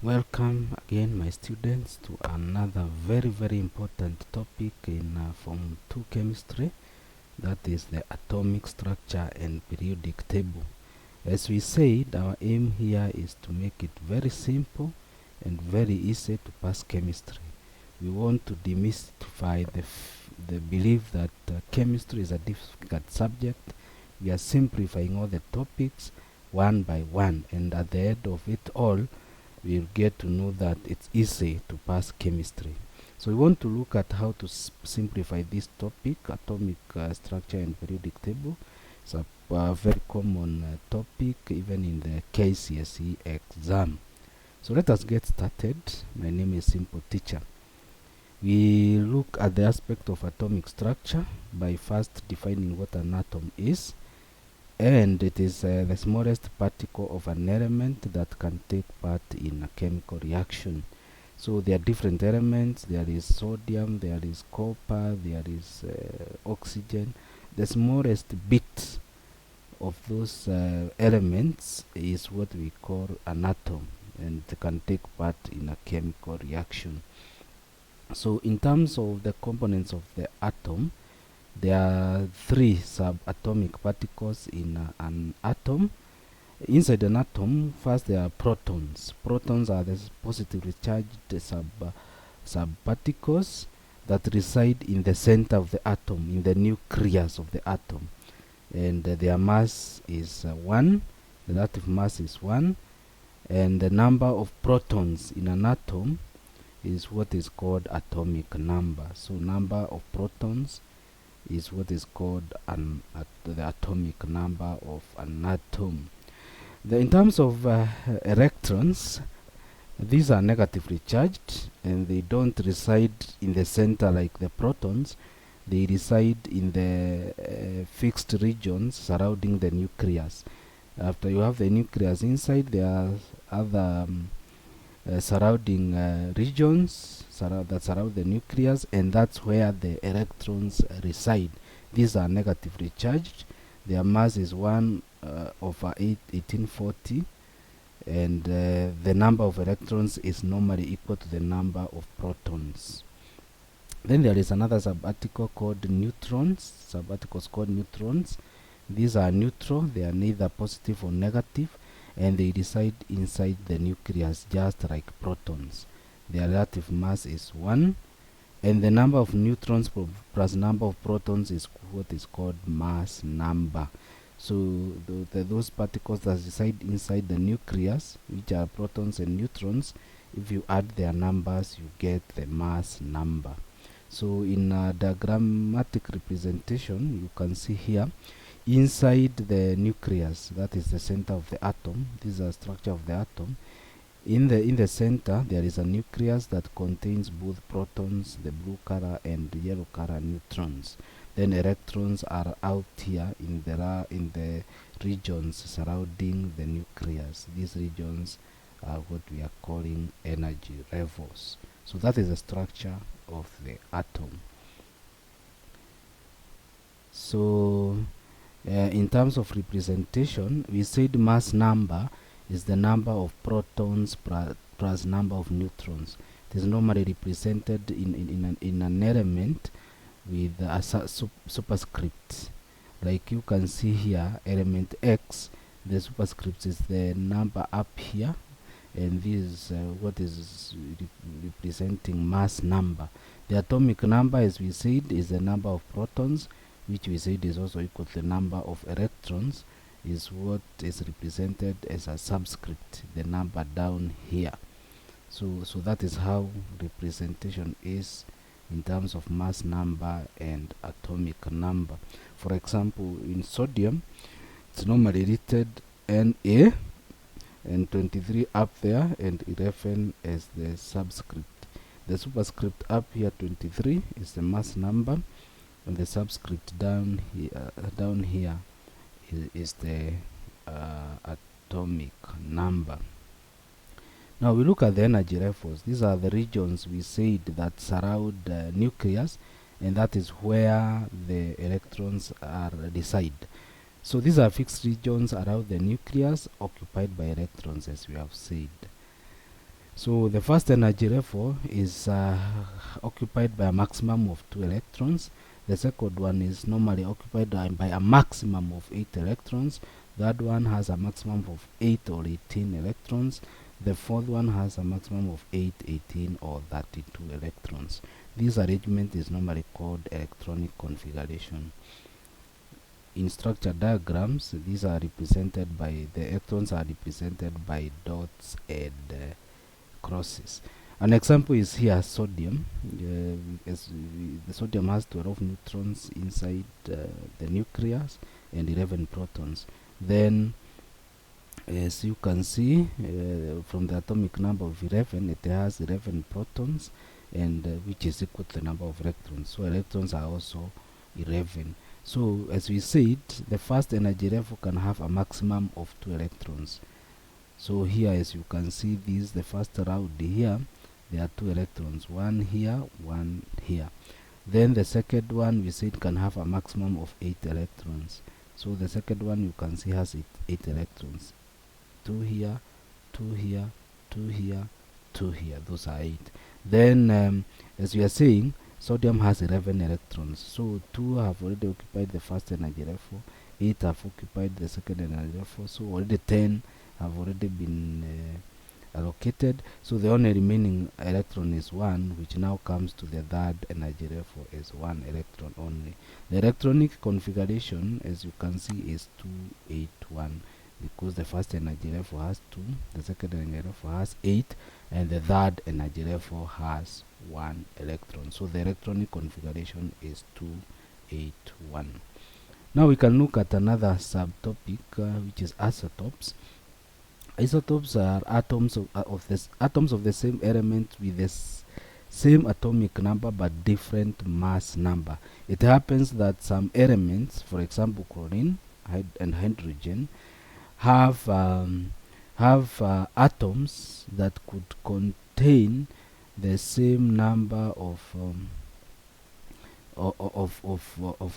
Welcome again, my students, to another very important topic in Form 2 chemistry, that is the atomic structure and periodic table. As we said, our aim here is to make it very simple and very easy to pass chemistry. We want to demystify the belief that chemistry is a difficult subject. We are simplifying all the topics one by one, and at the end of it all, we'll get to know that it's easy to pass chemistry. So we want to look at how to simplify this topic, atomic structure and periodic table. It's a very common topic even in the KCSE exam. So let us get started. My name is Simple Teacher. We look at the aspect of atomic structure by first defining what an atom is. And it is the smallest particle of an element that can take part in a chemical reaction. So there are different elements. There is sodium, there is copper, there is oxygen. The smallest bit of those elements is what we call an atom, and it can take part in a chemical reaction. So in terms of the components of the atom, there are three subatomic particles in an atom. Inside an atom, first there are protons. Protons are the positively charged subparticles that reside in the center of the atom, in the nucleus of the atom. And their mass is 1, the relative mass is 1, and the number of protons in an atom is what is called atomic number. So number of protons is what is called the atomic number of an atom. In terms of electrons, these are negatively charged and they don't reside in the center like the protons. They reside in the fixed regions surrounding the nucleus. After you have the nucleus inside, there are other surrounding regions that surround the nucleus, and that's where the electrons reside. These are negatively charged. Their mass is 1 over 1840, and the number of electrons is normally equal to the number of protons. Then there is another subarticle called neutrons. Subarticles called neutrons. These are neutral. They are neither positive or negative, and they reside inside the nucleus just like protons. Their relative mass is 1, and the number of neutrons plus number of protons is what is called mass number. So those particles that reside inside the nucleus, which are protons and neutrons, if you add their numbers, you get the mass number. So in a diagrammatic representation, you can see here, inside the nucleus, that is the center of the atom, this is the structure of the atom. In the center, there is a nucleus that contains both protons, the blue color, and yellow color neutrons. Then electrons are out here in the regions surrounding the nucleus. These regions are what we are calling energy levels. So that is the structure of the atom. So in terms of representation, we said mass number is the number of protons plus number of neutrons. It is normally represented in an element with a superscript. Like you can see here, element X, the superscript is the number up here, and this is what is representing mass number. The atomic number, as we said, is the number of protons, which we said is also equal to the number of electrons, is what is represented as a subscript, the number down here. So that is how representation is in terms of mass number and atomic number. For example, in sodium, it's normally written Na, and 23 up there, and 11 as the subscript. The superscript up here, 23, is the mass number, and the subscript down here is the atomic number. Now we look at the energy levels. These are the regions we said that surround the nucleus, and that is where the electrons reside. So these are fixed regions around the nucleus occupied by electrons, as we have said. So the first energy level is occupied by a maximum of 2 electrons. The second one is normally occupied by a maximum of 8 electrons. That one has a maximum of 8 or 18 electrons. The fourth one has a maximum of 8, 18 or 32 electrons. This arrangement is normally called electronic configuration. In structure diagrams, these are represented by, the electrons are represented by dots and crosses. An example is here sodium. The sodium has 12 neutrons inside the nucleus and 11 protons. Then, as you can see from the atomic number of 11, it has 11 protons, and which is equal to the number of electrons. So electrons are also 11. So as we said, the first energy level can have a maximum of 2 electrons. So here, as you can see, this the first round here, there are 2 electrons, one here, one here. Then the second one, we said, can have a maximum of 8 electrons. So the second one, you can see, has 8 electrons. 2 here, 2 here, 2 here, 2 here. Those are 8. Then, as we are saying, sodium has 11 electrons. So 2 have already occupied the first energy level, 8 have occupied the second energy level. So already 10 have already been allocated. So the only remaining electron is 1, which now comes to the third energy level as 1 electron only. The electronic configuration, as you can see, is 281, because the first energy level has 2, the second energy level has 8, and the third energy level has 1 electron. So the electronic configuration is 281. Now we can look at another subtopic, which is isotopes. Isotopes are atoms of the same element with the same atomic number but different mass number. It happens that some elements, for example chlorine and hydrogen, have atoms that could contain the same number of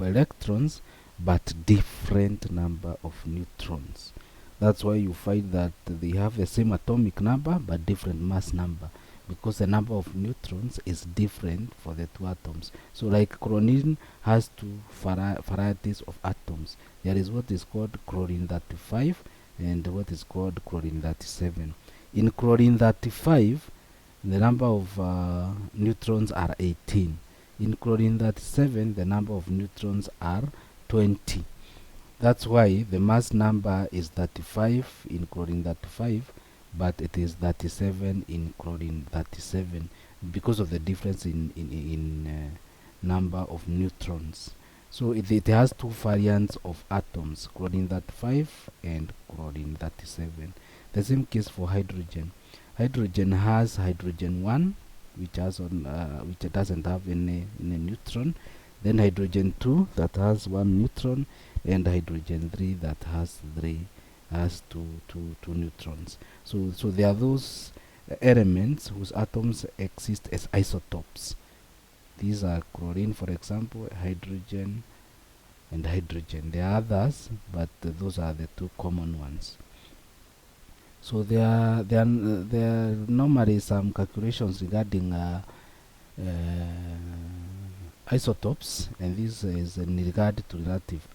electrons but different number of neutrons. That's why you find that they have the same atomic number but different mass number, because the number of neutrons is different for the 2 atoms. So like chlorine has 2 varieties of atoms. There is what is called chlorine 35 and what is called chlorine 37. In chlorine 35, the number of neutrons are 18. In chlorine 37, the number of neutrons are 20. That's why the mass number is 35 in chlorine 35, but it is 37 in chlorine 37 because of the difference in number of neutrons. So it has 2 variants of atoms, chlorine 35 and chlorine 37. The same case for hydrogen. Hydrogen has hydrogen 1, which which doesn't have any neutron. Then hydrogen 2 that has 1 neutron, and hydrogen 3 that has 2 neutrons. So there are those elements whose atoms exist as isotopes. These are chlorine, for example, hydrogen, and hydrogen. There are others, but those are the 2 common ones. So there are normally some calculations regarding isotopes, and this is in regard to relative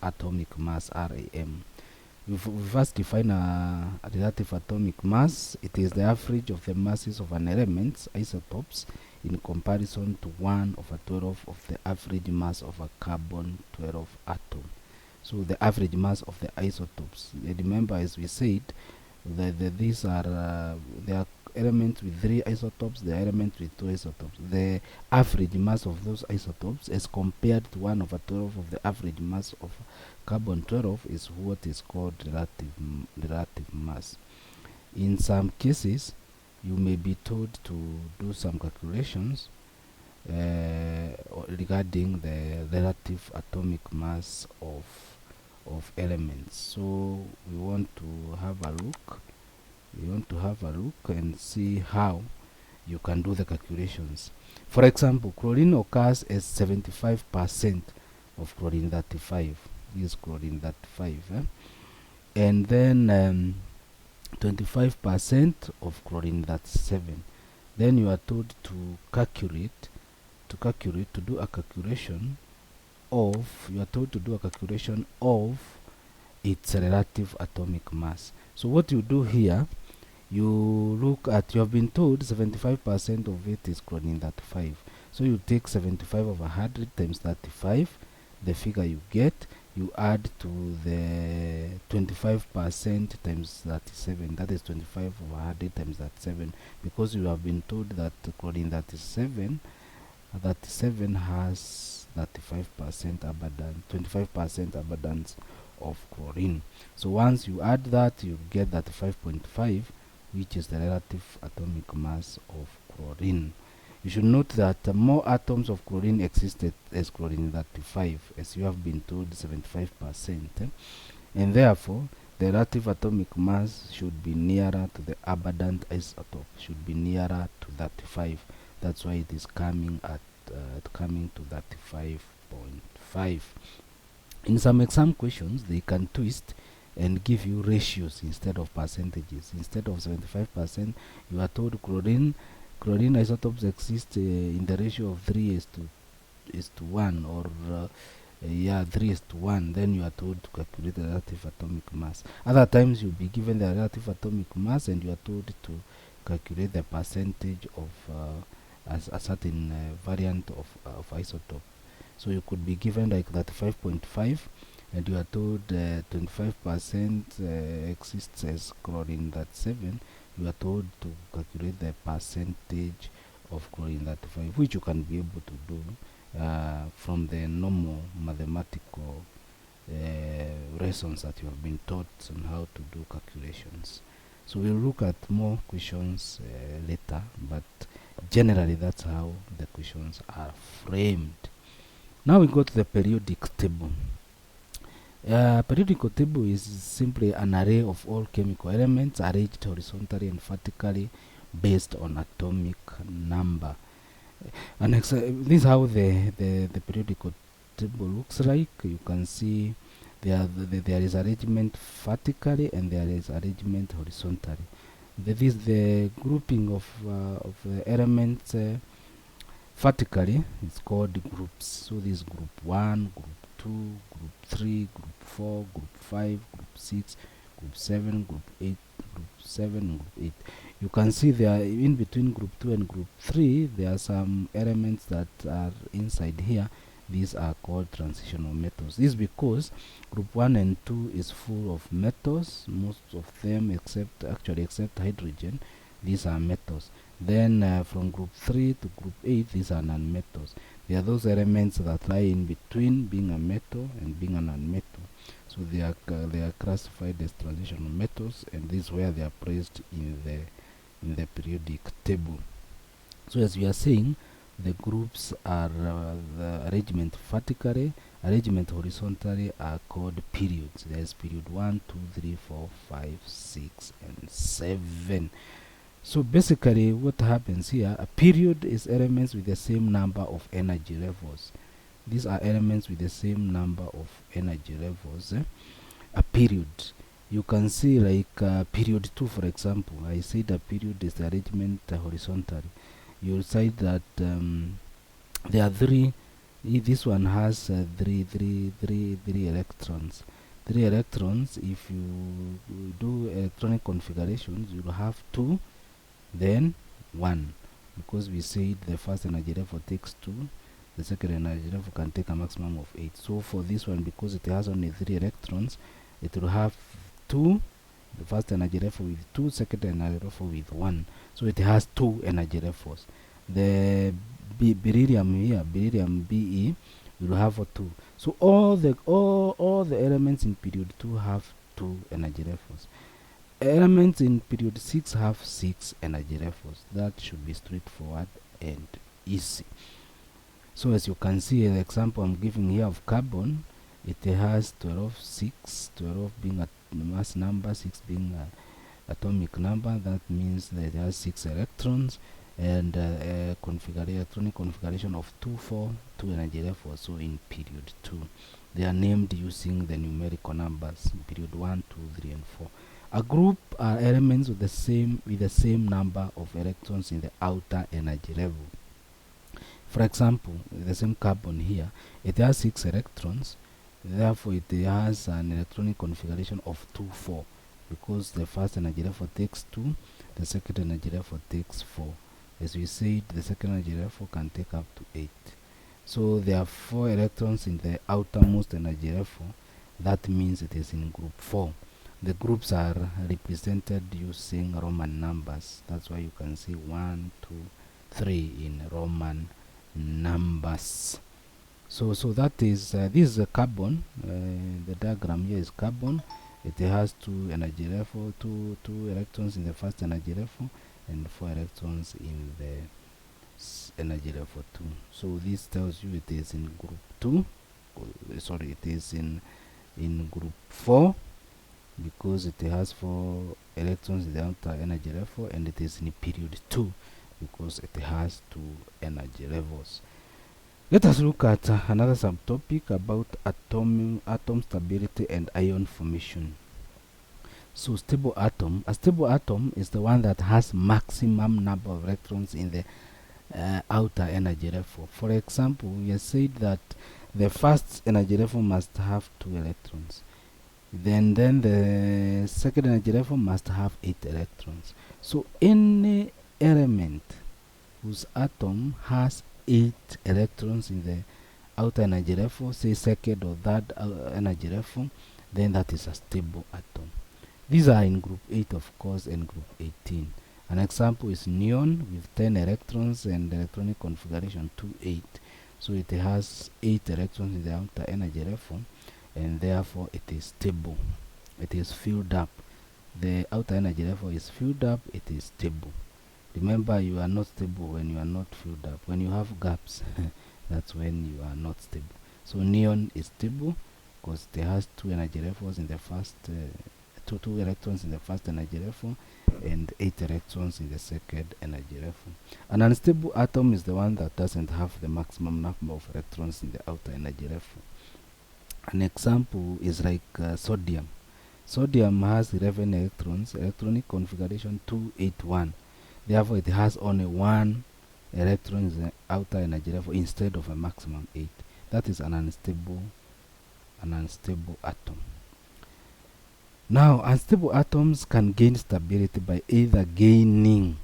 atomic mass, RAM. We first define a relative atomic mass. It is the average of the masses of an element, isotopes, in comparison to 1/12 of the average mass of a carbon-12 atom. So the average mass of the isotopes. Remember, as we said, these are there are elements with 3 isotopes, the elements with 2 isotopes. The average mass of those isotopes as compared to 1/12 of the average mass of carbon-12 is what is called relative mass. In some cases, you may be told to do some calculations regarding the relative atomic mass of elements. So we want to have a look. And see how you can do the calculations. For example, chlorine occurs as 75% of chlorine 35. This is chlorine 35. And then 25% of chlorine, that's 7. Then you are told to calculate, to do a calculation of, you are told to do a calculation of its relative atomic mass. So what you do here, you look at, you have been told 75% of it is chlorine 35. So you take 75 over 100 times 35, the figure you get, you add to the 25% times 37, that is 25 over 100 times 37, because you have been told that chlorine 37 has 35% abundance, 25% abundance of chlorine. So once you add that, you get that 5.5, which is the relative atomic mass of chlorine. You should note that more atoms of chlorine existed as chlorine 35, as you have been told 75%, and therefore the relative atomic mass should be nearer to the abundant isotope, should be nearer to 35. That's why it is coming at coming to 35.5. In some exam questions, they can twist and give you ratios instead of percentages. Instead of 75%, you are told chlorine isotopes exist in the ratio of 3 is to 1, or 3 is to 1. Then you are told to calculate the relative atomic mass. Other times you'll be given the relative atomic mass and you are told to calculate the percentage of a certain variant of isotope. So you could be given like 35.5 and you are told 25% exists as chlorine 37. You are told to calculate the percentage of chlorine 35, which you can be able to do from the normal mathematical lessons that you have been taught on how to do calculations. So we'll look at more questions later, but generally that's how the questions are framed. Now we go to the periodic table. Periodic table is simply an array of all chemical elements arranged horizontally and vertically based on atomic number. And this is how the periodic table looks like. You can see there is arrangement vertically and there is arrangement horizontally. This is the grouping of the elements vertically. It's called groups. So this is group 1, group 2, group 3, group 4, group 5, group 6, group 7, group 8, group 7, group 8. You can see there in between group 2 and group 3 there are some elements that are inside here. These are called transitional metals. This is because group 1 and 2 is full of metals, most of them except hydrogen. These are metals. Then from group 3 to group 8, these are non-metals. They are those elements that lie in between being a metal and being a non-metal. So they are classified as transitional metals, and this is where they are placed in the periodic table. So as we are saying, the groups are the arrangement vertically, arrangement horizontally are called periods. There is period 1, 2, 3, 4, 5, 6, and 7. So basically what happens here, a period is elements with the same number of energy levels. These are elements with the same number of energy levels. A period, you can see like period 2, for example. I said a period is the arrangement horizontally. You'll say that there are 3. This one has 3 electrons. 3 electrons. If you do electronic configurations, you'll have 2, then 1, because we said the first energy level takes 2, the second energy level can take a maximum of 8. So for this one, because it has only 3 electrons, it will have 2, the first energy level with 2, second energy level with 1. So it has 2 energy levels. The beryllium here, beryllium Be, will have 2. So all the elements in period 2 have 2 energy levels. Elements in period 6 have 6 energy levels. That should be straightforward and easy. So as you can see, the example I'm giving here of carbon, it has 12, 6, 12 being a mass number, 6 being atomic number. That means that it has 6 electrons, and electronic configuration of 2, 4, 2 energy levels. So in period 2, they are named using the numerical numbers, period 1, 2, 3, and 4. A group are elements with the same number of electrons in the outer energy level. For example, the same carbon here, it has 6 electrons, therefore it has an electronic configuration of 2 4, because the first energy level takes 2, the second energy level takes 4. As we said, the second energy level can take up to 8. So there are 4 electrons in the outermost energy level. That means it is in group 4. The groups are represented using Roman numbers. That's why you can see 1, 2, 3 in Roman numbers. So that is this is a carbon. The diagram here is carbon. It has 2 energy level, two electrons in the first energy level, and 4 electrons in the energy level 2. So this tells you it is in group 2. Sorry, it is in group 4, because it has 4 electrons in the outer energy level, and it is in period 2 because it has 2 energy levels. Let us look at another subtopic about atom stability and ion formation. So a stable atom is the one that has maximum number of electrons in the outer energy level. For example, we have said that the first energy level must have 2 electrons. Then the second energy level must have 8 electrons. So any element whose atom has 8 electrons in the outer energy level, say second or third energy level, then that is a stable atom. These are in group 8, of course, and group 18. An example is neon with 10 electrons and electronic configuration 2 8. So it has 8 electrons in the outer energy level, and therefore it is stable. It is filled up. The outer energy level is filled up, it is stable. Remember, you are not stable when you are not filled up. When you have gaps, that's when you are not stable. So neon is stable because it has 2 energy levels in the first, 2 electrons in the first energy level, and 8 electrons in the second energy level. An unstable atom is the one that doesn't have the maximum number of electrons in the outer energy level. An example is like sodium. Sodium has 11 electrons, electronic configuration 281. Therefore, it has only 1 electron in the outer energy level instead of a maximum 8. That is an unstable atom. Now, unstable atoms can gain stability by either gaining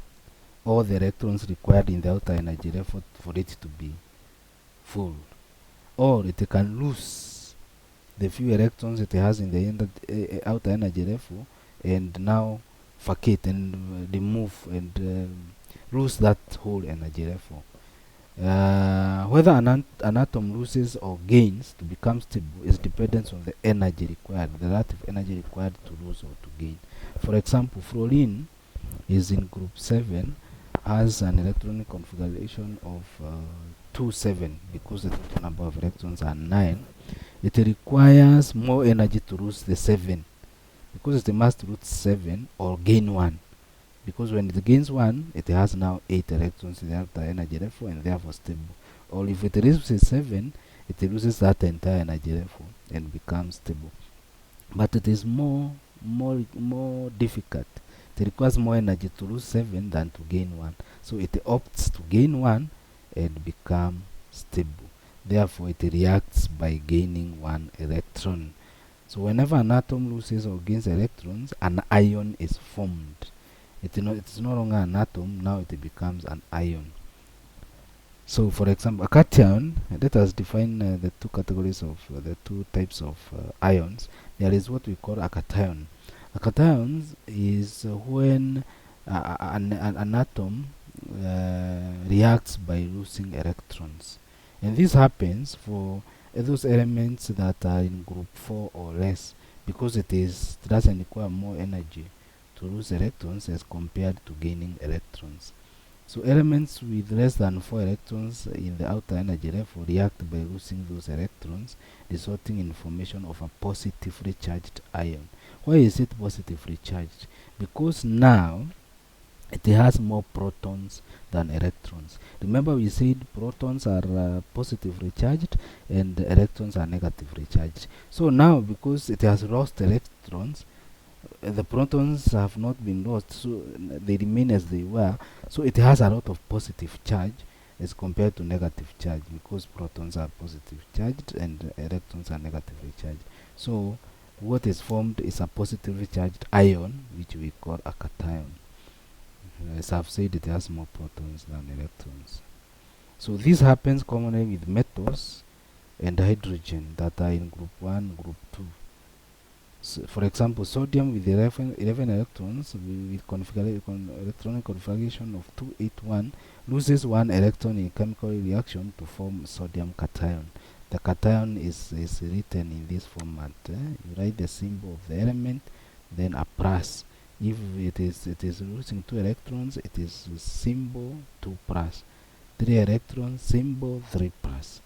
all the electrons required in the outer energy level for it to be full, or it can lose the few electrons it has in the outer energy level and now vacate and remove and lose that whole energy level. Whether an atom loses or gains to become stable is dependent on the energy required, the relative energy required to lose or to gain. For example, fluorine is in group 7, has an electronic configuration of 2 7 because the total number of electrons are 9. It requires more energy to lose the 7 because it must lose 7 or gain 1. Because when it gains 1, it has now 8 electrons in the outer energy level and therefore stable. Or if it loses 7, it loses that entire energy level and becomes stable. But it is more difficult. It requires more energy to lose 7 than to gain 1. So it opts to gain 1 and become stable. Therefore, it reacts by gaining 1 electron. So whenever an atom loses or gains electrons, an ion is formed. It is no longer an atom, now it becomes an ion. So for example, a cation, let us define the 2 categories of the 2 types of ions. There is what we call a cation. A cation is when an atom reacts by losing electrons. And this happens for those elements that are in group 4 or less, because it doesn't require more energy to lose electrons as compared to gaining electrons. So elements with less than 4 electrons in the outer energy level react by losing those electrons, resulting in formation of a positively charged ion. Why is it positively charged? Because now it has more protons than electrons. Remember, we said protons are positively charged and electrons are negatively charged. So now, because it has lost electrons, the protons have not been lost, so they remain as they were. So it has a lot of positive charge as compared to negative charge, because protons are positive charged and electrons are negatively charged. So what is formed is a positively charged ion, which we call a cation. As I've said, it has more protons than electrons. So this happens commonly with metals and hydrogen that are in group 1, group 2. So for example, sodium with 11 electrons with electronic configuration of 281 loses 1 electron in chemical reaction to form sodium cation. The cation is written in this format. You write the symbol of the element, then a plus. If it is losing 2 electrons, it is symbol 2 plus. 3 electrons, symbol 3 plus.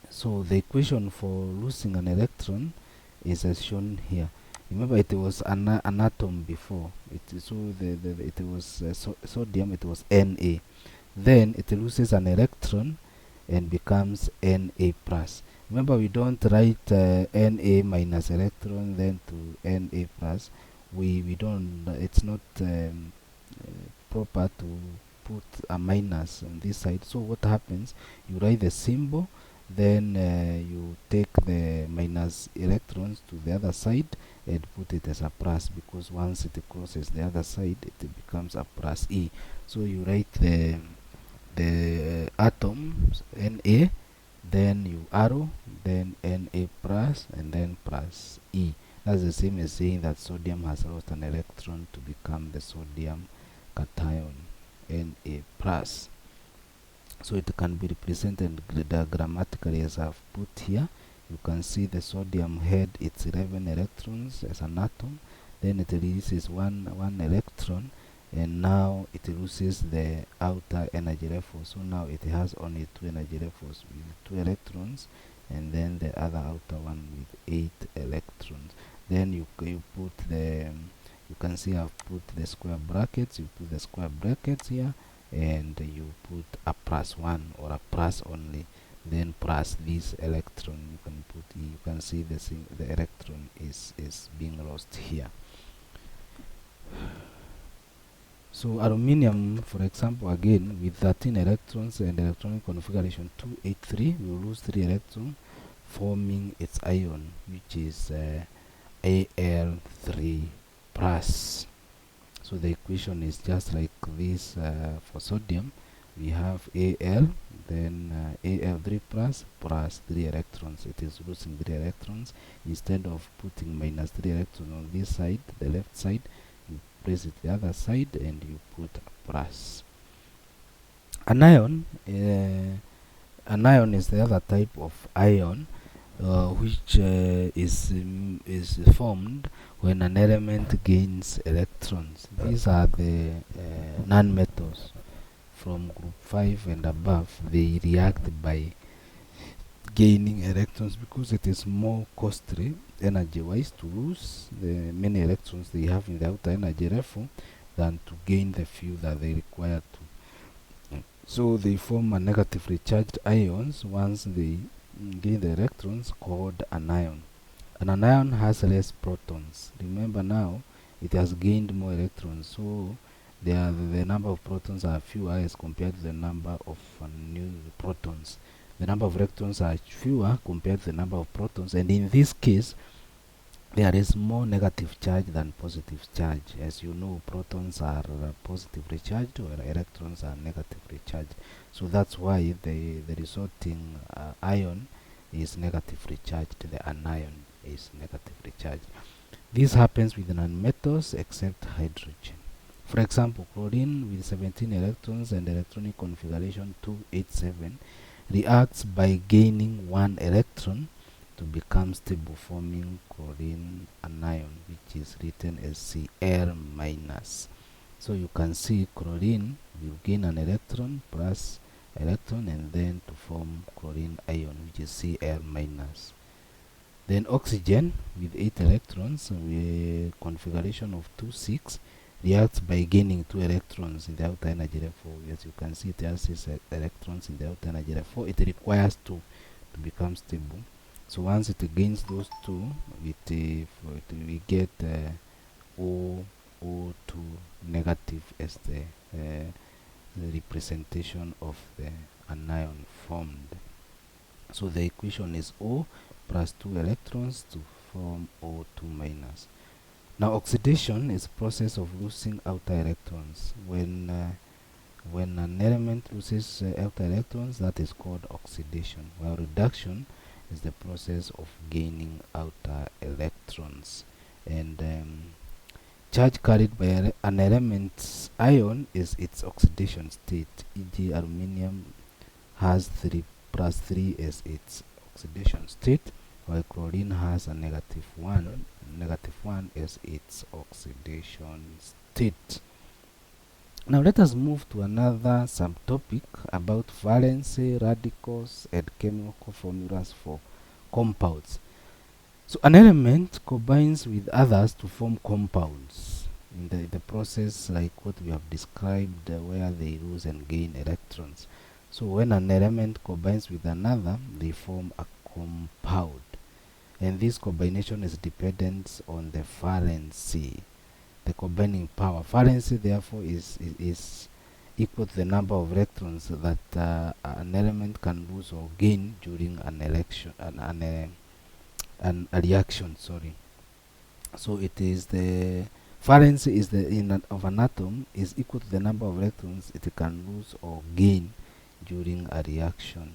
So the equation for losing an electron is as shown here. Remember, it was an atom before. It was sodium. It was Na. Then it loses an electron and becomes Na plus. Remember, we don't write Na minus electron then to Na plus. We don't. It's not proper to put a minus on this side. So what happens? You write the symbol. Then you take the minus electrons to the other side and put it as a plus, because once it crosses the other side, it becomes a plus E. So you write the atoms Na, then you arrow, then Na plus, and then plus E. That's the same as saying that sodium has lost an electron to become the sodium cation, Na plus. So it can be represented diagrammatically as I've put here. You can see the sodium had its 11 electrons as an atom, then it releases one electron, and now it loses the outer energy level. So now it has only 2 energy levels with 2 electrons, and then the other outer one with 8 electrons. Then you put you can see I've put the square brackets. You put the square brackets here, and you put a plus 1 or a plus only, then plus this electron. You can put E. You can see the electron is being lost here. So aluminium, for example, again with 13 electrons and electronic configuration 283, will lose 3 electrons, forming its ion, which is Al3 plus. So the equation is just like this. For sodium, we have Al, then Al3 plus 3 electrons. It is losing 3 electrons. Instead of putting minus 3 electrons on this side, the left side, you place it the other side and you put a plus. Anion is the other type of ion which is formed when an element gains electrons. These are the non-metals from group 5 and above. They react by gaining electrons because it is more costly energy-wise to lose the many electrons they have in the outer energy level than to gain the few that they require to. So they form a negatively charged ions once they gain the electrons, called an ion. An anion has less protons. Remember now, it has gained more electrons, so the number of protons are fewer as compared to the number of new protons. The number of electrons are fewer compared to the number of protons, and in this case, there is more negative charge than positive charge. As you know, protons are positively charged, while electrons are negatively charged. So that's why the resulting ion is negatively charged. The anion is negatively charged. This happens with non-metals except hydrogen. For example, chlorine with 17 electrons and electronic configuration 287 reacts by gaining 1 electron to become stable, forming chlorine anion, which is written as Cl minus. So you can see chlorine will gain an electron plus electron and then to form chlorine ion, which is Cl minus. Then oxygen with 8 electrons with configuration of 2,6 reacts by gaining 2 electrons in the outer energy level. As you can see, it has 6 electrons in the outer energy level. It requires 2 to become stable. So once it gains those two, we get O2 negative as the representation of the anion formed. So the equation is O plus 2 electrons to form O2 minus. Now oxidation is a process of losing outer electrons. When an element loses outer electrons, that is called oxidation, while reduction is the process of gaining outer electrons. And charge carried by an element's ion is its oxidation state, e.g. aluminium has 3 plus 3 as its oxidation state, while chlorine has a negative 1 as its oxidation state. Now let us move to another subtopic about valency, radicals, and chemical formulas for compounds. So an element combines with others to form compounds in the process like what we have described, where they lose and gain electrons. So when an element combines with another, they form a compound, and this combination is dependent on the valency, the combining power. Valency therefore is equal to the number of electrons that an element can lose or gain during a reaction. So it is the valency is of an atom is equal to the number of electrons it can lose or gain during a reaction,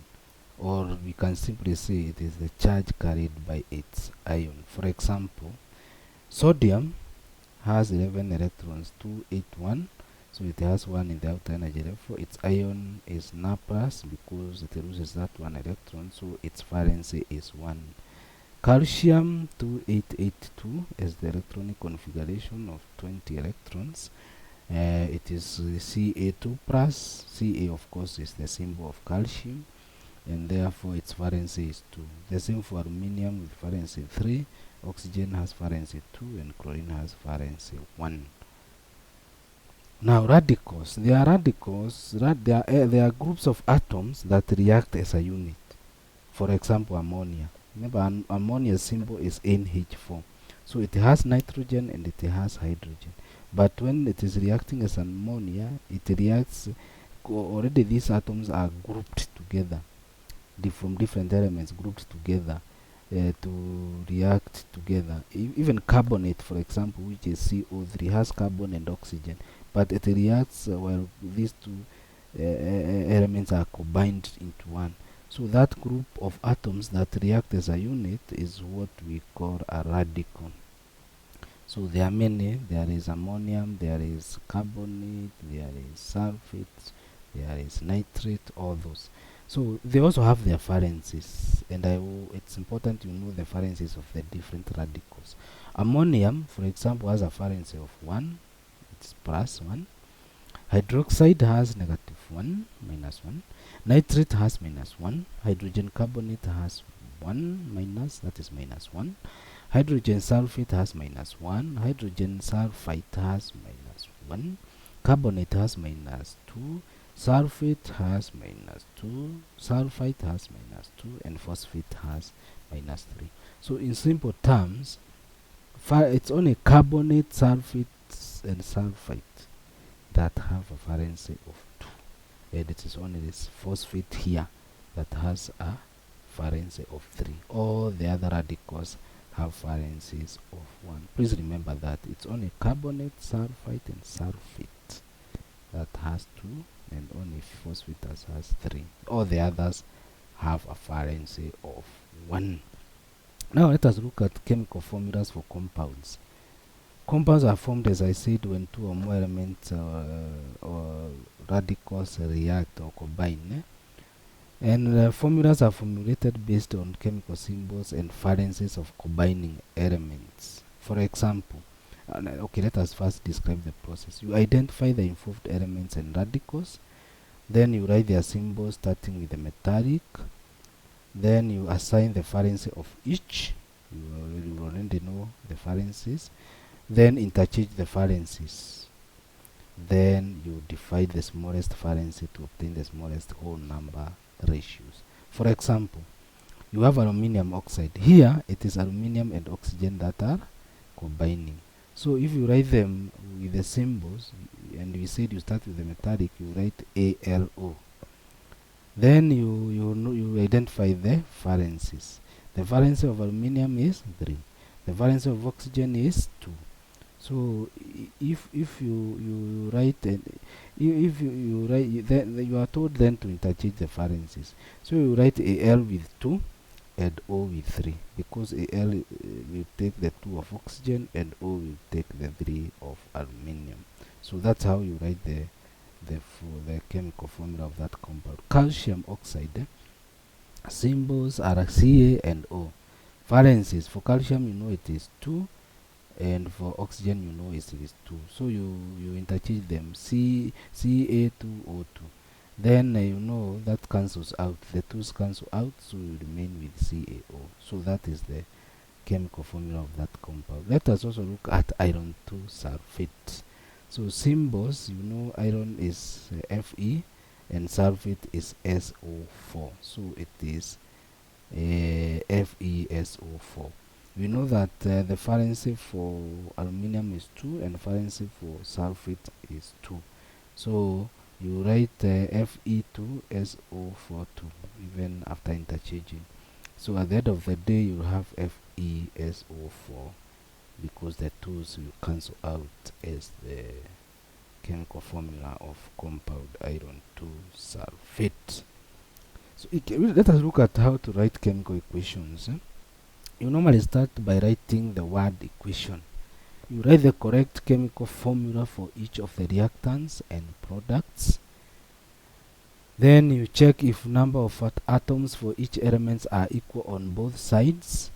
or we can simply say it is the charge carried by its ion. For example, sodium has 11 electrons, 2, 8, 1. So it has 1 in the outer energy. Therefore, its ion is Na plus because it loses that 1 electron. So its valency is 1. Calcium 2882 is the electronic configuration of 20 electrons. It is Ca2 plus. Ca, of course, is the symbol of calcium, and therefore its valency is 2. The same for aluminium with valency 3. Oxygen has valency 2 and chlorine has valency 1. Now radicals. There are groups of atoms that react as a unit. For example, ammonia. Remember, ammonia's symbol is NH4. So it has nitrogen and it has hydrogen. But when it is reacting as ammonia, it reacts, already these atoms are grouped together, from different elements grouped together to react together. Even carbonate, for example, which is CO3, has carbon and oxygen, but it reacts while these two elements are combined into one. So that group of atoms that react as a unit is what we call a radical. So there are many. There is ammonium, there is carbonate, there is sulfate, there is nitrate, all those. So they also have their valencies, and it's important you know the valencies of the different radicals. Ammonium, for example, has a valency of 1, it's plus 1. Hydroxide has negative 1, minus 1. Nitrate has minus 1. Hydrogen carbonate has 1 minus, that is minus 1. Hydrogen sulfate has minus 1. Hydrogen sulfite has minus 1. Carbonate has minus 2. Sulfate has minus 2. Sulfite has minus 2. And phosphate has minus 3. So in simple terms, it's only carbonate, sulfates, and sulfite that have a valency of 2. And it is only this phosphate here that has a valency of 3. All the other radicals have valencies of 1. Please remember that it's only carbonate, sulfite, and sulfate that has 2, and only phosphate has 3. All the others have a valency of 1. Now let us look at chemical formulas for compounds. Compounds are formed, as I said, when two or more elements or radicals react or combine. And formulas are formulated based on chemical symbols and valencies of combining elements. For example, let us first describe the process. You identify the involved elements and radicals, then you write their symbols starting with the metallic, then you assign the valency of each. You already know the valencies. Then interchange the valencies. Then you divide the smallest valency to obtain the smallest whole number ratios. For example, you have aluminium oxide. Here it is aluminium and oxygen that are combining. So if you write them with the symbols, and we said you start with the metallic, you write ALO. Then you identify the valencies. The valency of aluminium is 3. The valency of oxygen is 2. So if you write if you write, then you are told then to interchange the valencies. So you write Al with 2 and O with 3, because Al will take the 2 of oxygen and O will take the 3 of aluminium. So that's how you write the chemical formula of that compound. Calcium oxide, symbols are Ca and O. Valencies for calcium, you know it is 2, and for oxygen, you know it is 2. So you interchange them, Ca2O2. Then you know that cancels out, the 2's cancel out, so you remain with CaO. So that is the chemical formula of that compound. Let us also look at iron 2 sulfate. So symbols, you know, iron is Fe and sulfate is SO4. So it is FeSO4. We know that the valency for aluminium is 2 and valency for sulfate is 2. So you write Fe2SO42 even after interchanging. So at the end of the day, you have FeSO4, because the 2's will cancel out as the chemical formula of compound iron 2 sulfate. So let us look at how to write chemical equations. You normally start by writing the word equation. You write the correct chemical formula for each of the reactants and products. Then you check if number of atoms for each element are equal on both sides.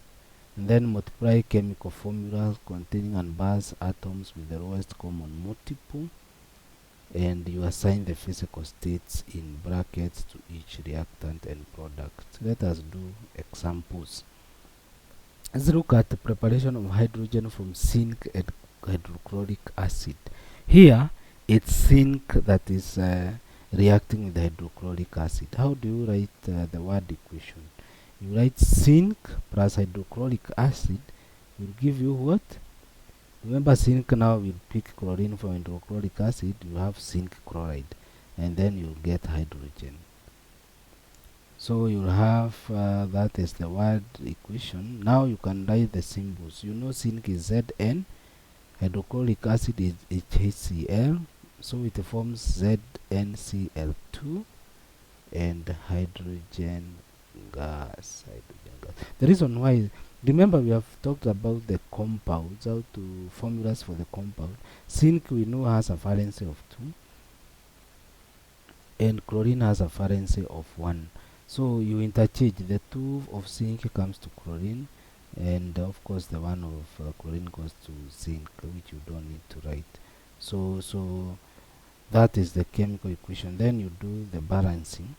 And then multiply chemical formulas containing unbalanced atoms with the lowest common multiple, and you assign the physical states in brackets to each reactant and product. Let us do examples. Let's look at the preparation of hydrogen from zinc and hydrochloric acid. Here it's zinc that is reacting with hydrochloric acid. How do you write the word equation? You write zinc plus hydrochloric acid will give you what? Remember, zinc now will pick chlorine from hydrochloric acid, you have zinc chloride, and then you'll get hydrogen. So you'll have that is the word equation. Now you can write the symbols. You know zinc is Zn, hydrochloric acid is HCl, so it forms ZnCl2 and hydrogen gas. The reason why, remember we have talked about the compounds, how to formulas for the compound. Zinc we know has a valency of 2 and chlorine has a valency of 1. So you interchange, the 2 of zinc comes to chlorine, and of course the 1 of chlorine goes to zinc, which you don't need to write. So that is the chemical equation. Then you do the balancing.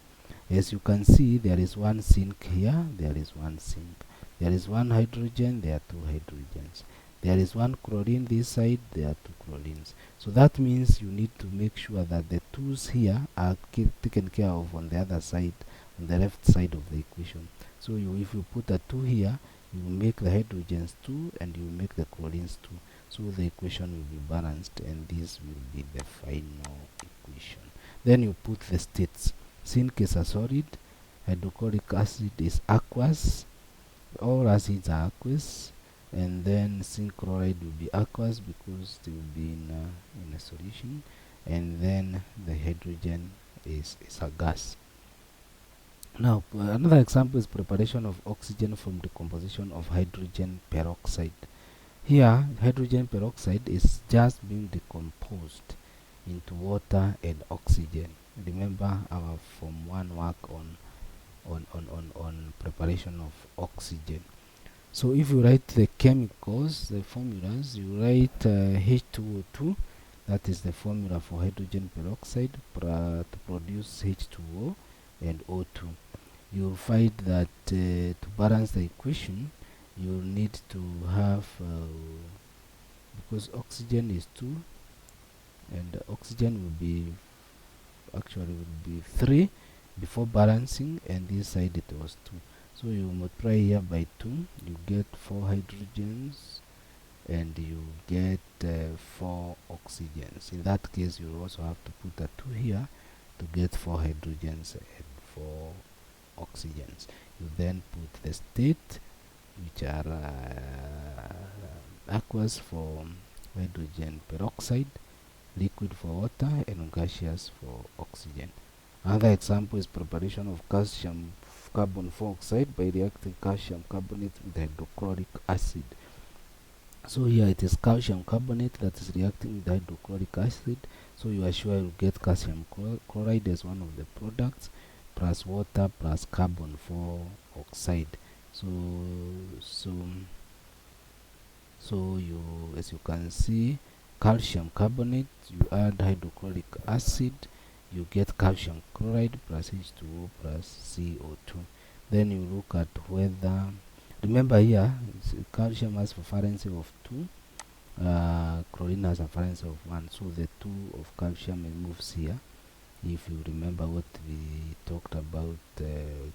As you can see, there is 1 zinc here, there is 1 zinc. There is 1 hydrogen, there are 2 hydrogens. There is 1 chlorine this side, there are 2 chlorines. So that means you need to make sure that the 2's here are taken care of on the other side, on the left side of the equation. So if you put a 2 here, you make the hydrogens 2 and you make the chlorines 2. So the equation will be balanced, and this will be the final equation. Then you put the states. Zinc is a solid, hydrochloric acid is aqueous, all acids are aqueous, and then zinc chloride will be aqueous because they will be in a solution, and then the hydrogen is a gas. Now another example is preparation of oxygen from decomposition of hydrogen peroxide. Here hydrogen peroxide is just being decomposed into water and oxygen. Remember our Form 1 work on preparation of oxygen. So if you write the chemicals, the formulas, you write H2O2, that is the formula for hydrogen peroxide to produce H2O and O2. You'll find that to balance the equation, you'll need to have, because oxygen is 2, and oxygen will be 3 before balancing, and this side it was 2. So you multiply here by 2, you get 4 hydrogens, and you get 4 oxygens. In that case, you also have to put a 2 here to get 4 hydrogens and 4 oxygens. You then put the state, which are aqueous for hydrogen peroxide, liquid for water, and gaseous for oxygen. Another example is preparation of calcium carbon 4 oxide by reacting calcium carbonate with hydrochloric acid. So here it is calcium carbonate that is reacting with hydrochloric acid. So you are sure you get calcium chloride as one of the products, plus water plus carbon 4 oxide. So you, as you can see, calcium carbonate, you add hydrochloric acid, you get calcium chloride plus H2O plus CO2. Then you look at whether, remember here, calcium has a valency of 2, chlorine has a valency of 1, so the 2 of calcium moves here. If you remember what we talked about,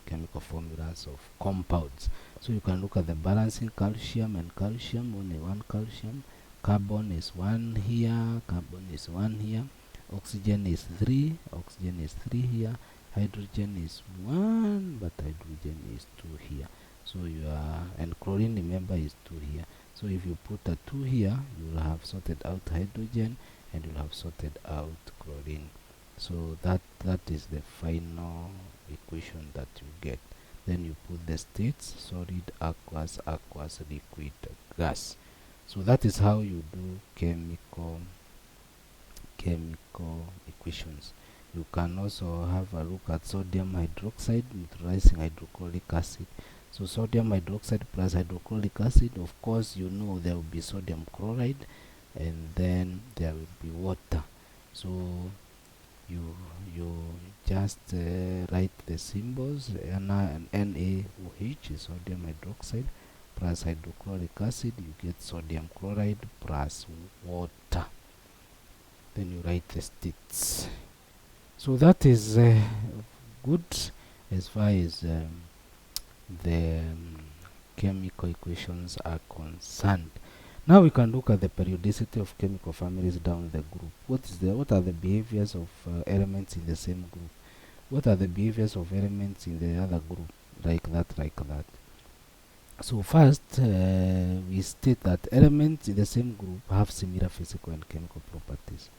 chemical formulas of compounds. So you can look at the balancing calcium and calcium, only 1 calcium, carbon is 1 here, carbon is 1 here, oxygen is 3 here, hydrogen is 1, but hydrogen is 2 here. So you are, and chlorine, remember, is 2 here. So if you put a 2 here, you will have sorted out hydrogen and you will have sorted out chlorine. So that is the final equation that you get. Then you put the states: solid, aqueous, liquid, gas. So that is how you do chemical equations. You can also have a look at sodium hydroxide neutralizing hydrochloric acid. So sodium hydroxide plus hydrochloric acid, of course you know there will be sodium chloride and then there will be water. So you just write the symbols. NaOH is sodium hydroxide plus hydrochloric acid, you get sodium chloride plus water. Then you write the states. So that is good as far as the chemical equations are concerned. Now we can look at the periodicity of chemical families down the group. What are the behaviors of elements in the same group? What are the behaviors of elements in the other group? Like that. So first, we state that elements in the same group have similar physical and chemical properties.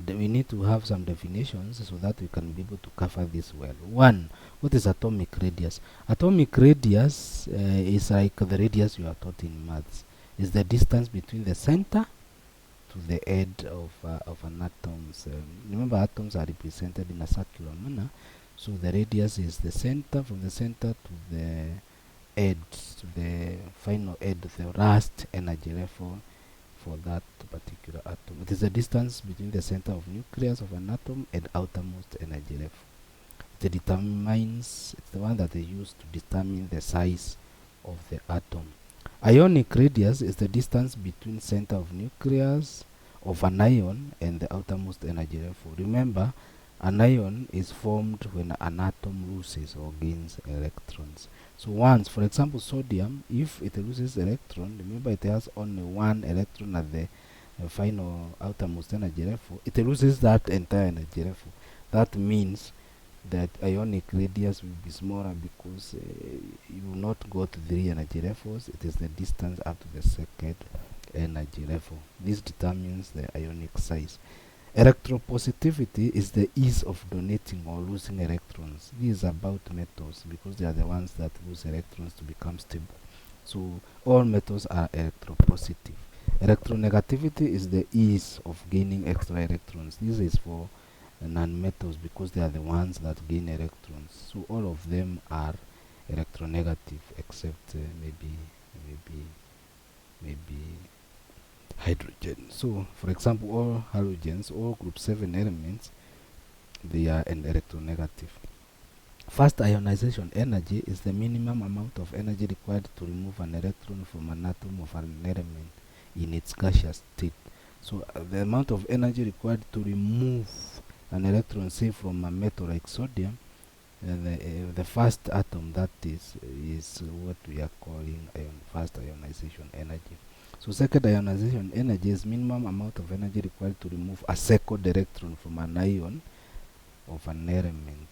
We need to have some definitions so that we can be able to cover this well. 1. What is atomic radius? Atomic radius is like the radius you are taught in maths. Is the distance between the center to the edge of an atom. Remember, atoms are represented in a circular manner, so the radius is the center, from the center to the edge, to the final edge, the last energy level for that particular atom. It is the distance between the center of nucleus of an atom and outermost energy level. It determines, it's the one that is used to determine the size of the atom. Ionic radius is the distance between center of nucleus of an ion and the outermost energy level. Remember, an ion is formed when an atom loses or gains electrons. So once, for example, sodium, if it loses electron, remember it has only 1 electron at the final outermost energy level, it loses that entire energy level. That means that ionic radius will be smaller because you will not go to 3 energy levels. It is the distance up to the second energy level. This determines the ionic size. Electropositivity is the ease of donating or losing electrons. This is about metals because they are the ones that lose electrons to become stable. So all metals are electropositive. Electronegativity is the ease of gaining extra electrons. This is for non-metals because they are the ones that gain electrons. So all of them are electronegative except maybe hydrogen. So for example, all halogens, all group 7 elements, they are an electronegative. Fast ionization energy is the minimum amount of energy required to remove an electron from an atom of an element in its gaseous state. So the amount of energy required to remove an electron, say from a metal like sodium, the first atom, that is what we are calling first ionization energy. So second ionization energy is minimum amount of energy required to remove a second electron from an ion of an element.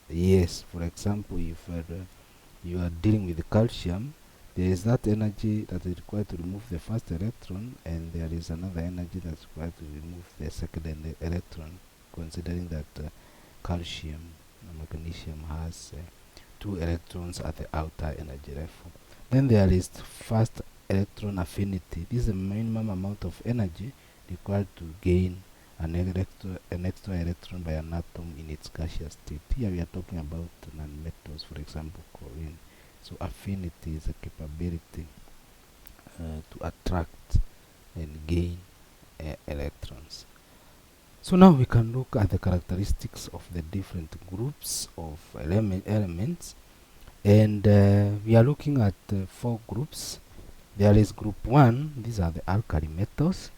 Yes, for example, if you are dealing with calcium, there is that energy that is required to remove the first electron, and there is another energy that's required to remove the second electron, considering that calcium and magnesium has 2 electrons at the outer energy level. Then there is first electron affinity. This is the minimum amount of energy required to gain an extra electron by an atom in its gaseous state. Here we are talking about nonmetals, for example, chlorine. So affinity is a capability to attract and gain electrons. So now we can look at the characteristics of the different groups of elements, and we are looking at 4 groups. There is group 1, these are the alkali metals.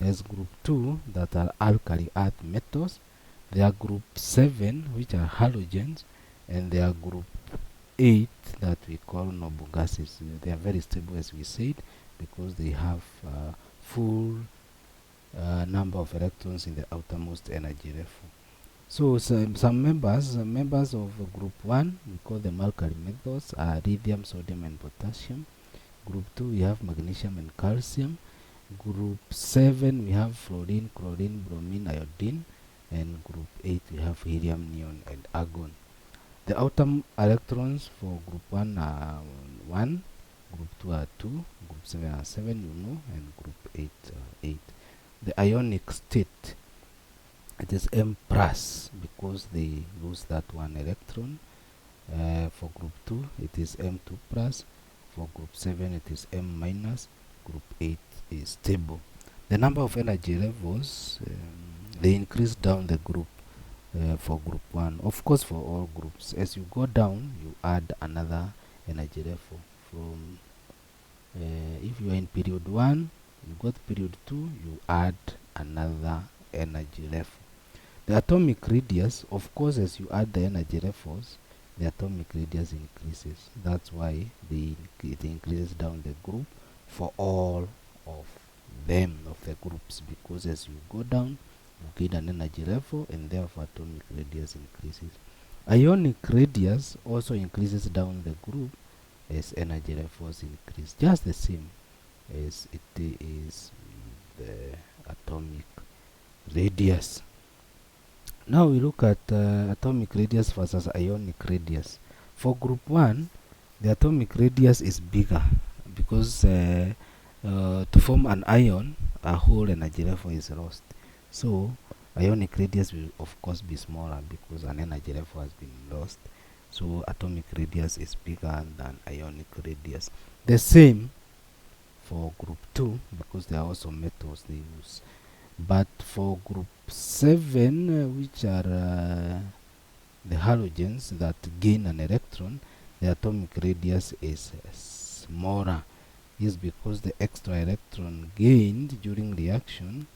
There's group 2, that are alkali earth metals. There are group 7, which are halogens, and there are group 8 that we call noble gases. They are very stable, as we said, because they have full number of electrons in the outermost energy level. So some members of group 1, we call them alkali metals, are lithium, sodium, and potassium. Group 2, we have magnesium and calcium. Group 7, we have fluorine, chlorine, bromine, iodine. And group 8, we have helium, neon, and argon. The outer electrons for group 1 are 1, group 2 are 2, group 7 are 7, and group 8 are 8. The ionic state, it is M plus, because they lose that 1 electron. For group 2, it is M2 plus. For group 7, it is M minus. Group 8 is stable. The number of energy levels, they increase down the group. For group 1, of course, for all groups, as you go down, you add another energy level. From if you are in period 1, you go to period 2, you add another energy level. The atomic radius, of course, as you add the energy levels, the atomic radius increases. That's why it increases down the group for all of them, of the groups, because as you go down, you gain an energy level, and therefore atomic radius increases. Ionic radius also increases down the group as energy levels increase, just the same as it is the atomic radius. Now we look at atomic radius versus ionic radius. For group 1, the atomic radius is bigger, because to form an ion, a whole energy level is lost. So ionic radius will of course be smaller, because an energy level has been lost. So atomic radius is bigger than ionic radius. The same for group 2, because there are also metals they use. But for group 7, which are the halogens that gain an electron, the atomic radius is smaller. Is because the extra electron gained during reaction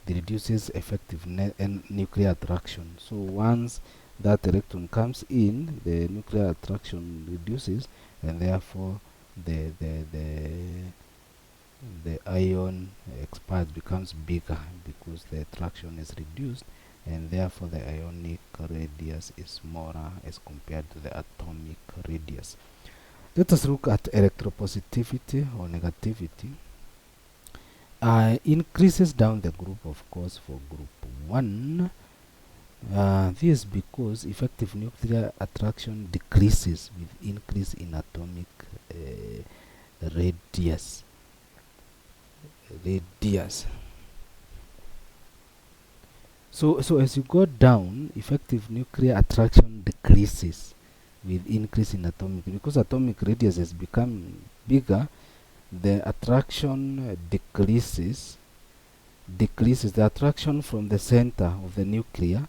reduces effective nuclear attraction. So once that electron comes in, the nuclear attraction reduces, and therefore the ion expands, becomes bigger, because the attraction is reduced, and therefore the ionic radius is smaller as compared to the atomic radius. Let us look at electropositivity or negativity. Increases down the group, of course, for group 1. This is because effective nuclear attraction decreases with increase in atomic radius. So as you go down, effective nuclear attraction decreases with increase in atomic, because atomic radius has become bigger. The attraction decreases. The attraction from the center of the nuclear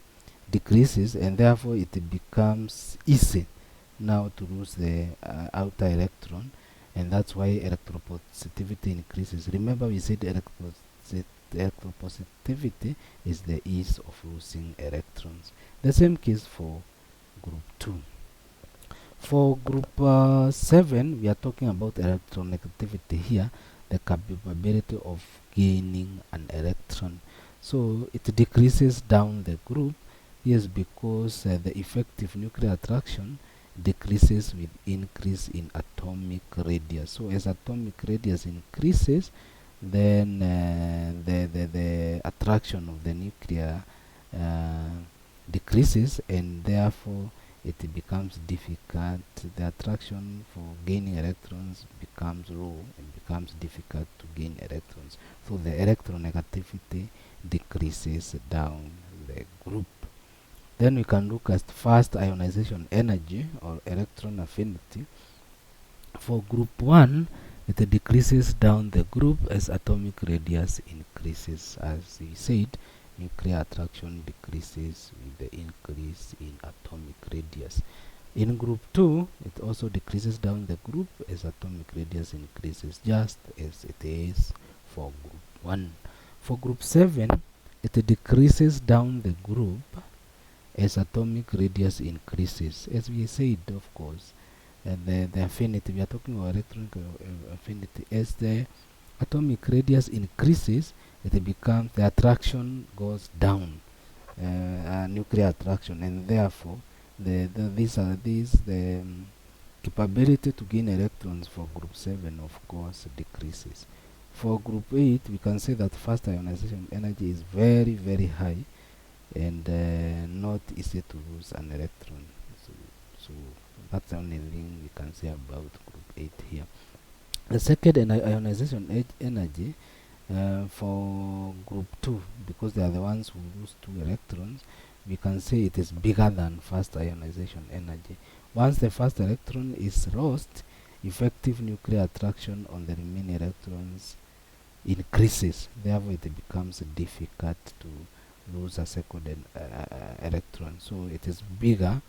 decreases, and therefore it becomes easy now to lose the outer electron, and that's why electropositivity increases. Remember, we said electropositivity is the ease of losing electrons. The same case for group 2. For group 7, we are talking about electronegativity here, the capability of gaining an electron. So it decreases down the group. Yes, because the effective nuclear attraction decreases with increase in atomic radius. So as atomic radius increases, then the attraction of the nuclear decreases, and therefore it becomes difficult. The attraction for gaining electrons becomes low and becomes difficult to gain electrons. So the electronegativity decreases down the group. Then we can look at fast ionization energy or electron affinity. For group 1, it decreases down the group as atomic radius increases. As we said, nuclear attraction decreases with the increase in atomic radius. In group 2, it also decreases down the group as atomic radius increases, just as it is for group 1. For group 7, it decreases down the group as atomic radius increases. As we said, of course, the affinity, we are talking about electron affinity. As the atomic radius increases, it becomes, the attraction goes down, nuclear attraction, and therefore the capability to gain electrons for group 7, of course, decreases. For group 8, we can say that fast ionization energy is very, very high and not easy to lose an electron. So that's the only thing we can say about group 8 here. The second ionization energy for group 2, because they are the ones who lose 2 electrons, we can say it is bigger than fast ionization energy. Once the first electron is lost, effective nuclear attraction on the remaining electrons increases. Therefore, it becomes difficult to lose a second electron. So it is bigger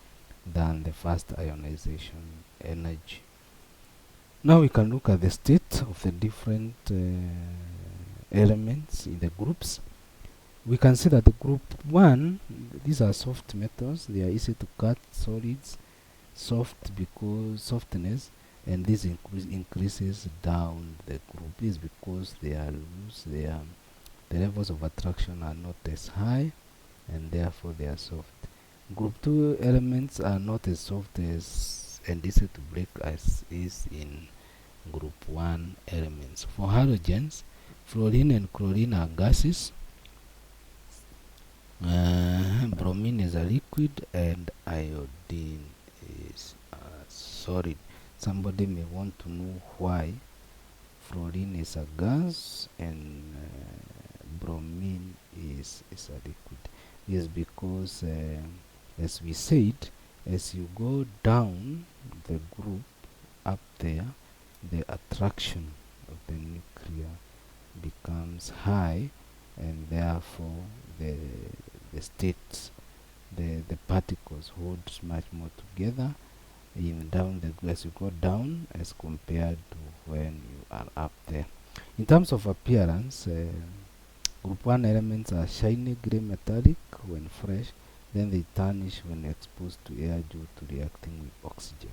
than the first ionization energy. Now we can look at the state of the different elements in the groups. We can see that the group 1, these are soft metals. They are easy to cut, solids, soft because softness, and this increases down the group. This is because they are loose, the levels of attraction are not as high, and therefore they are soft. Group 2 elements are not as soft as and easy to break as is in group 1 elements. For halogens, fluorine and chlorine are gases, bromine is a liquid, and iodine is a solid. Somebody may want to know why fluorine is a gas and bromine is a liquid. Yes, because as we said, as you go down the group up there, the attraction of the nuclear becomes high, and therefore the states, the particles hold much more together in down the as you go down as compared to when you are up there. In terms of appearance, group 1 elements are shiny grey metallic when fresh, then they tarnish when exposed to air due to reacting with oxygen.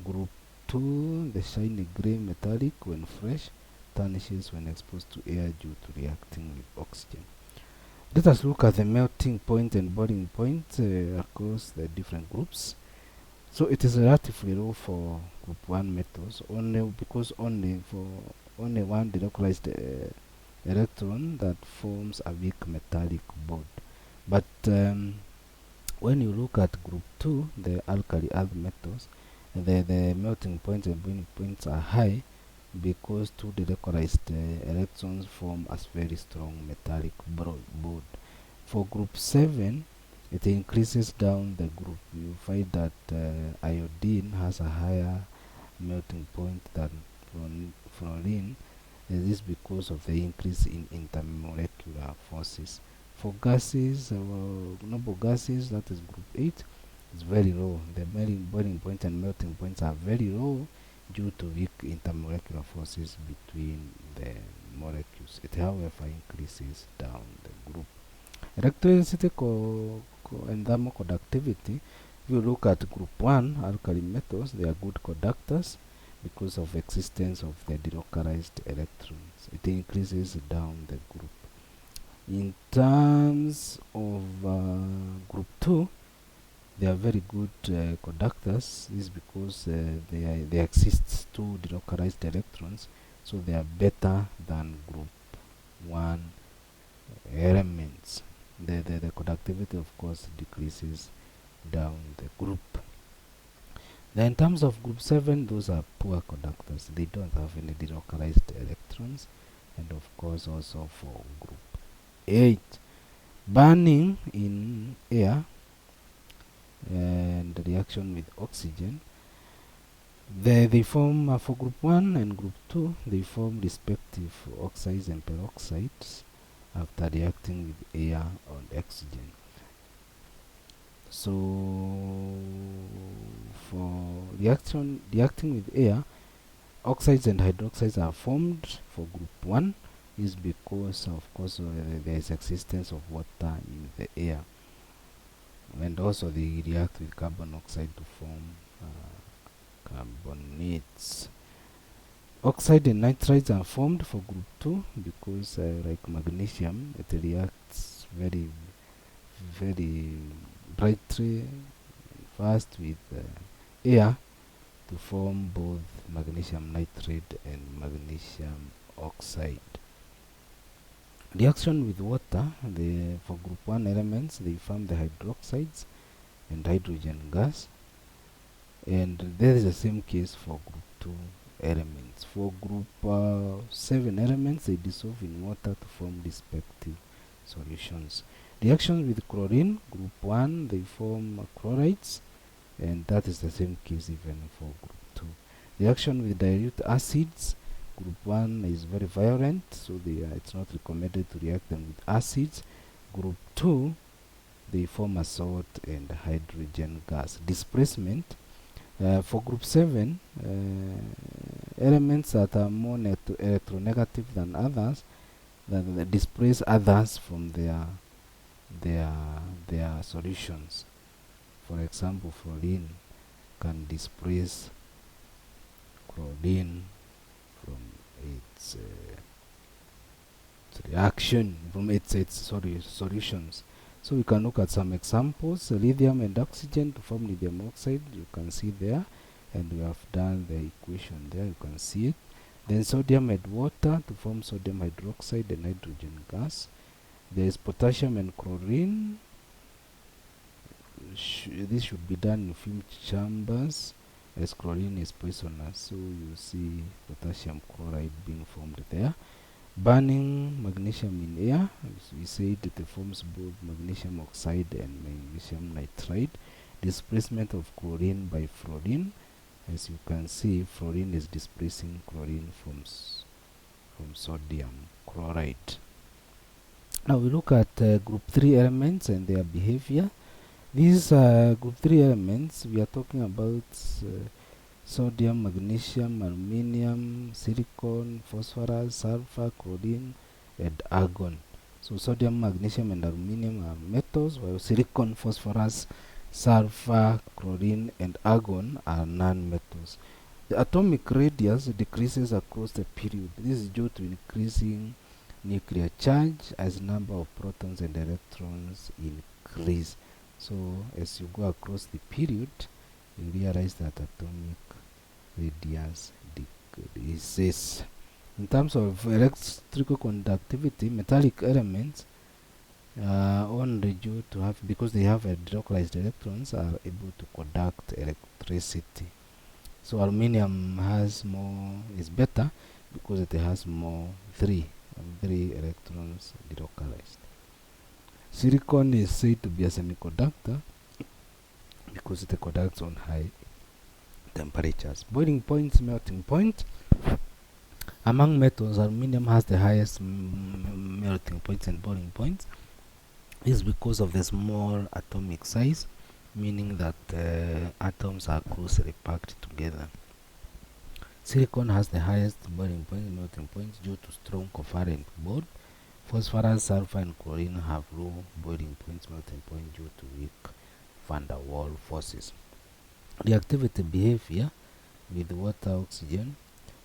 Group 2, the shiny grey metallic when fresh, tarnishes when exposed to air due to reacting with oxygen. Let us look at the melting point and boiling point across the different groups. So it is relatively low for group 1 metals, because only one delocalized electron that forms a weak metallic bond. But when you look at group 2, the alkali earth metals, the melting point and boiling points are high because 2 delocalized electrons form a very strong metallic bond. For group 7, it increases down the group. You find that iodine has a higher melting point than fluorine. This is because of the increase in intermolecular forces. For gases, noble gases, that is group 8, it's very low. The boiling point and melting points are very low due to weak intermolecular forces between the molecules. It, however, increases down the group. Electronicity and thermal conductivity. If you look at group 1 alkali metals, they are good conductors because of existence of the delocalized electrons. It increases down the group. In terms of group 2, they are very good conductors. This is because they exist two delocalized electrons, so they are better than group 1 elements. The conductivity, of course, decreases down the group. Then in terms of group 7, those are poor conductors. They don't have any delocalized electrons. And of course also for group 8, burning in air and reaction with oxygen, they form for group 1 and group 2, they form respective oxides and peroxides after reacting with air and oxygen. So for reacting with air, oxides and hydroxides are formed for group 1 is because of course there is existence of water in the air, and also they react with carbon oxide to form carbonates. Oxide and nitrides are formed for group 2 because like magnesium, it reacts very brightly fast with air to form both magnesium nitride and magnesium oxide. Reaction with water, for group 1 elements, they form the hydroxides and hydrogen gas, and there is the same case for group 2 elements. For group 7 elements, they dissolve in water to form respective solutions. Reactions with chlorine, group 1, they form chlorides, and that is the same case even for group 2. Reaction with dilute acids, group 1 is very violent, so it's not recommended to react them with acids. Group 2, they form a salt and hydrogen gas. Displacement, for group 7, elements that are more electronegative than others, that displace others from their solutions. For example, fluorine can displace chlorine from its reaction, from its solutions. So we can look at some examples. Lithium and oxygen to form lithium oxide, you can see there, and we have done the equation there, you can see it. Then sodium and water to form sodium hydroxide and hydrogen gas. There is potassium and chlorine. This should be done in fumed chambers, as chlorine is poisonous, so you see potassium chloride being formed there. Burning magnesium in air, as we said, it forms both magnesium oxide and magnesium nitride. Displacement of chlorine by fluorine, as you can see, fluorine is displacing chlorine from sodium chloride. Now we look at group 3 elements and their behavior. These group 3 elements, we are talking about sodium, magnesium, aluminium, silicon, phosphorus, sulfur, chlorine, and argon. So sodium, magnesium, and aluminium are metals, while silicon, phosphorus, sulfur, chlorine, and argon are non-metals. The atomic radius decreases across the period. This is due to increasing nuclear charge as number of protons and electrons increase. So as you go across the period, you realize that atomic radius decreases. In terms of electrical conductivity, metallic elements only due to have, because they have delocalized electrons, are able to conduct electricity. So aluminium is better because it has three electrons delocalized. Silicon is said to be a semiconductor because it conducts on high temperatures. Boiling point, melting point. Among metals, aluminium has the highest melting points and boiling points. This is because of the small atomic size, meaning that atoms are closely packed together. Silicon has the highest boiling point and melting points due to strong covalent bond. Phosphorus, sulfur, and chlorine have low boiling points, melting point due to weak van der Waals forces. Reactivity behavior with water oxygen.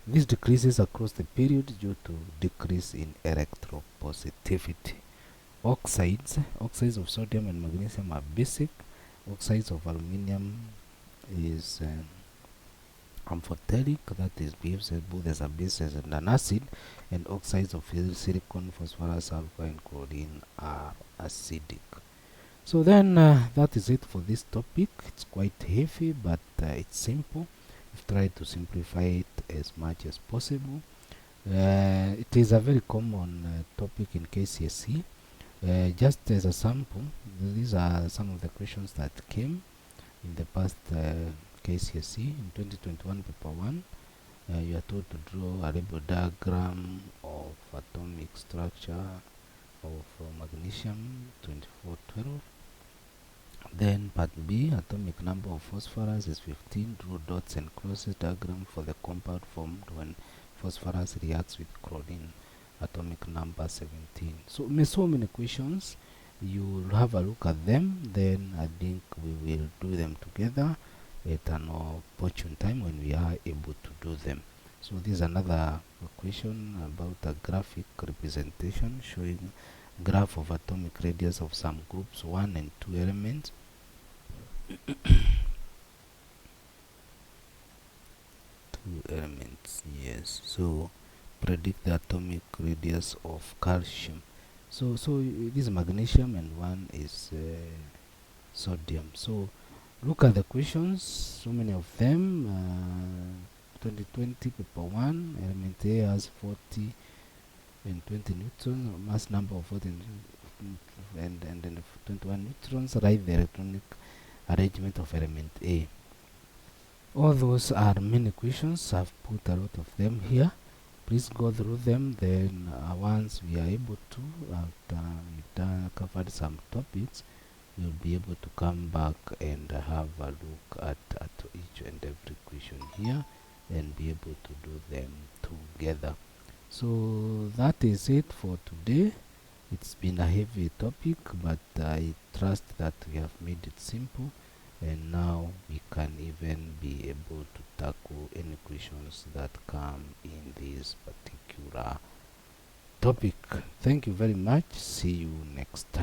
This decreases across the period due to decrease in electropositivity. Oxides of sodium and magnesium are basic. Oxides of aluminium is amphoteric, that is behaves both as a base and an acid, and oxides of silicon, phosphorus, sulfur, and chlorine are acidic. So then that is it for this topic. It's quite heavy, but it's simple. We've tried to simplify it as much as possible. It is a very common topic in KCSE. Just as a sample, these are some of the questions that came in the past KCSE. In 2021 paper 1, you are told to draw a label diagram of atomic structure of magnesium 2412. Then part B, atomic number of phosphorus is 15. Draw dots and crosses diagram for the compound formed when phosphorus reacts with chlorine, atomic number 17. So many questions. You will have a look at them, then I think we will do them together at an opportune time when we are able to do them. So this is another question about a graphic representation showing graph of atomic radius of some groups 1 and 2 elements. Yes. So predict the atomic radius of calcium. So this is magnesium and one is sodium. So look at the questions, so many of them. 2020 paper 1, element A has 40 and 20 neutrons, mass number of 40 and then 21 neutrons. Write the electronic arrangement of element A. All those are many questions. I've put a lot of them here. Please go through them. Then once we are able to, after we've covered some topics, you'll be able to come back and have a look at each and every question here and be able to do them together. So that is it for today. It's been a heavy topic, but I trust that we have made it simple, and now we can even be able to tackle any questions that come in this particular topic. Thank you very much. See you next time.